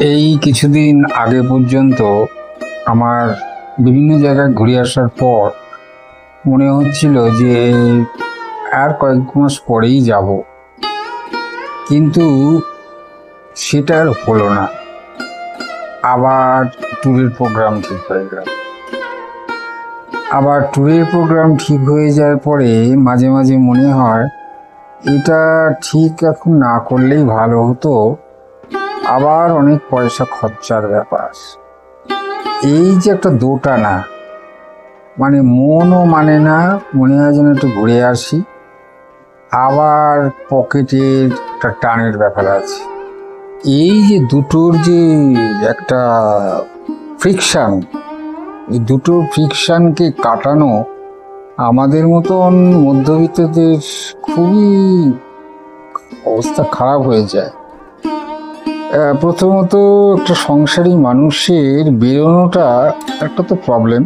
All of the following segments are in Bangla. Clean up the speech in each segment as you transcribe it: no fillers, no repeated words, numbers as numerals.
এই কিছুদিন আগে পর্যন্ত আমার বিভিন্ন জায়গায় ঘুরে আসার পর মনে হচ্ছিল যে আর কয়েক মাস পরেই যাব, কিন্তু সেটা আর হলো না। আবার ট্যুরের প্রোগ্রাম ঠিক হয়ে গেল। আবার ট্যুরের প্রোগ্রাম ঠিক হয়ে যাওয়ার পরে মাঝে মাঝে মনে হয় এটা ঠিক এখন না করলেই ভালো হতো। আবার অনেক পয়সা খরচার ব্যাপার। এই যে একটা দোটানা, মানে মনও মানে না, মনে হয় যেন একটু ঘুরে আসি, আবার পকেটের একটা টানের ব্যাপার আছে। এই যে দুটোর যে একটা ফ্রিকশন, এই দুটো ফ্রিকশনকে কাটানো আমাদের মতন মধ্যবিত্তদের খুবই অবস্থা খারাপ হয়ে যায়। প্রথমত একটা সংসারী মানুষের বেরোনোটা একটা তো প্রবলেম,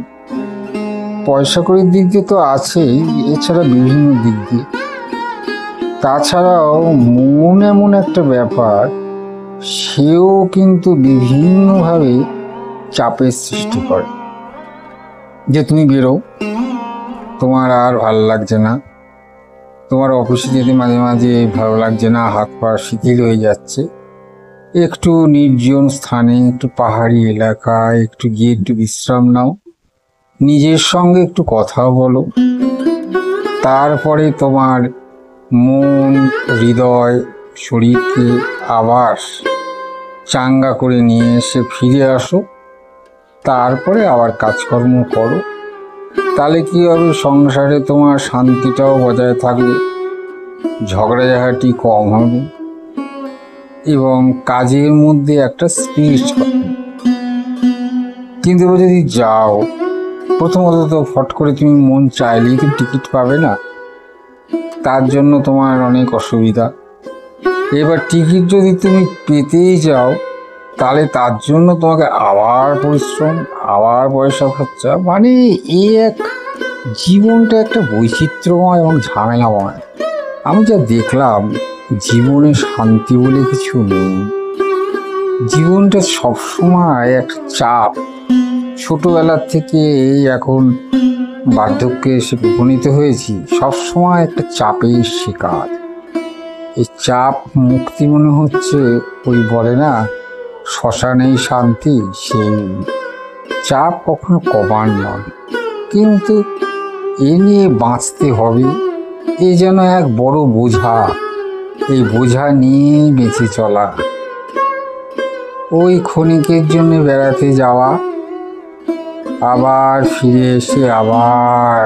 পয়সা কড়ির দিক দিয়ে তো আছেই, এছাড়া বিভিন্ন দিক দিয়ে। তাছাড়াও মন এমন একটা ব্যাপার, সেও কিন্তু বিভিন্নভাবে চাপের সৃষ্টি করে। যে তুমি বেরো, তোমার আর ভালো লাগছে না, তোমার অফিসে যেতে মাঝে মাঝে ভালো লাগছে না, হাত পা শিথিল হয়ে যাচ্ছে, একটু নির্জন স্থানে, একটু পাহাড়ি এলাকায় একটু গিয়ে একটু বিশ্রাম নাও, নিজের সঙ্গে একটু কথা বলো। তারপরে তোমার মন, হৃদয়, শরীরকে আবার চাঙ্গা করে নিয়ে এসে ফিরে আসো। তারপরে আবার কাজকর্ম করো। তাহলে কি হবে, সংসারে তোমার শান্তিটাও বজায় থাকবে, ঝগড়াঝাটি কম হবে এবং কাজের মধ্যে একটা স্পিরিট হবে। কিন্তু যদি যাও, প্রথমত তো ফট করে তুমি মন চাইলেই তো টিকিট পাবে না, তার জন্য তোমার অনেক অসুবিধা। এবার টিকিট যদি তুমি পেতেই যাও, তাহলে তার জন্য তোমাকে আবার পরিশ্রম, আবার পয়সা খরচা। মানে এই এক জীবনটা একটা বৈচিত্র্যময় এবং ঝামেলাময়। আমি যা দেখলাম, জীবনে শান্তি বলে কিছু নেই। জীবনটা সবসময় একটা চাপ। ছোটবেলার থেকে এখন বার্ধক্যে এসে উপনীত হয়েছি, সবসময় একটা চাপের শিকার। এই চাপ মুক্তি মনে হচ্ছে ওই বলে না, শ্মশানেই শান্তি, সেই চাপ কখনো কমার নয়, কিন্তু এ নিয়ে বাঁচতে হবে। এ যেন এক বড় বোঝা, এই বোঝা নিয়ে বেঁচে চলা। ওই ক্ষণিকের জন্য বেড়াতে যাওয়া, আবার ফিরে এসে আবার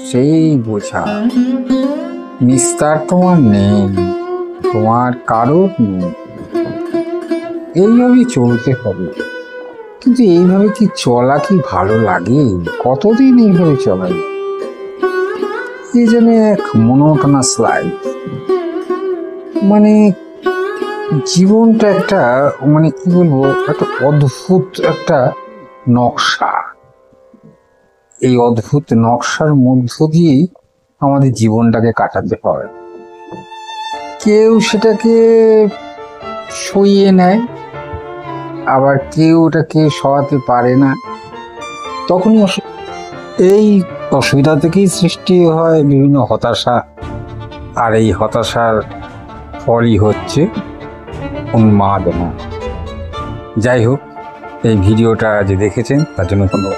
সেই বোঝা। নিস্তার তোমার নেই, তোমার কারোর নেই। এইভাবে চলতে হবে। কিন্তু এইভাবে কি চলা কি ভালো লাগে? কতদিন এইভাবে চলাই? এই যেন এক মনোটোনাস লাইফ। মানে জীবনটা একটা, মানে কি বলবো, একটা অদ্ভুত একটা নকশা। এই অদ্ভুত নকশার মধ্য দিয়েই আমাদের জীবনটাকে কাটাতে হয়। কেউ সেটাকে সইয়ে নেয়, আবার কেউ ওটাকে সহাতে পারে না। তখনই এই অসুবিধা থেকেই সৃষ্টি হয় বিভিন্ন হতাশা, আর এই হতাশার ফলই হচ্ছে উন্মাদনা। যাই হোক, এই ভিডিওটা যে দেখেছেন তার জন্য ধন্যবাদ।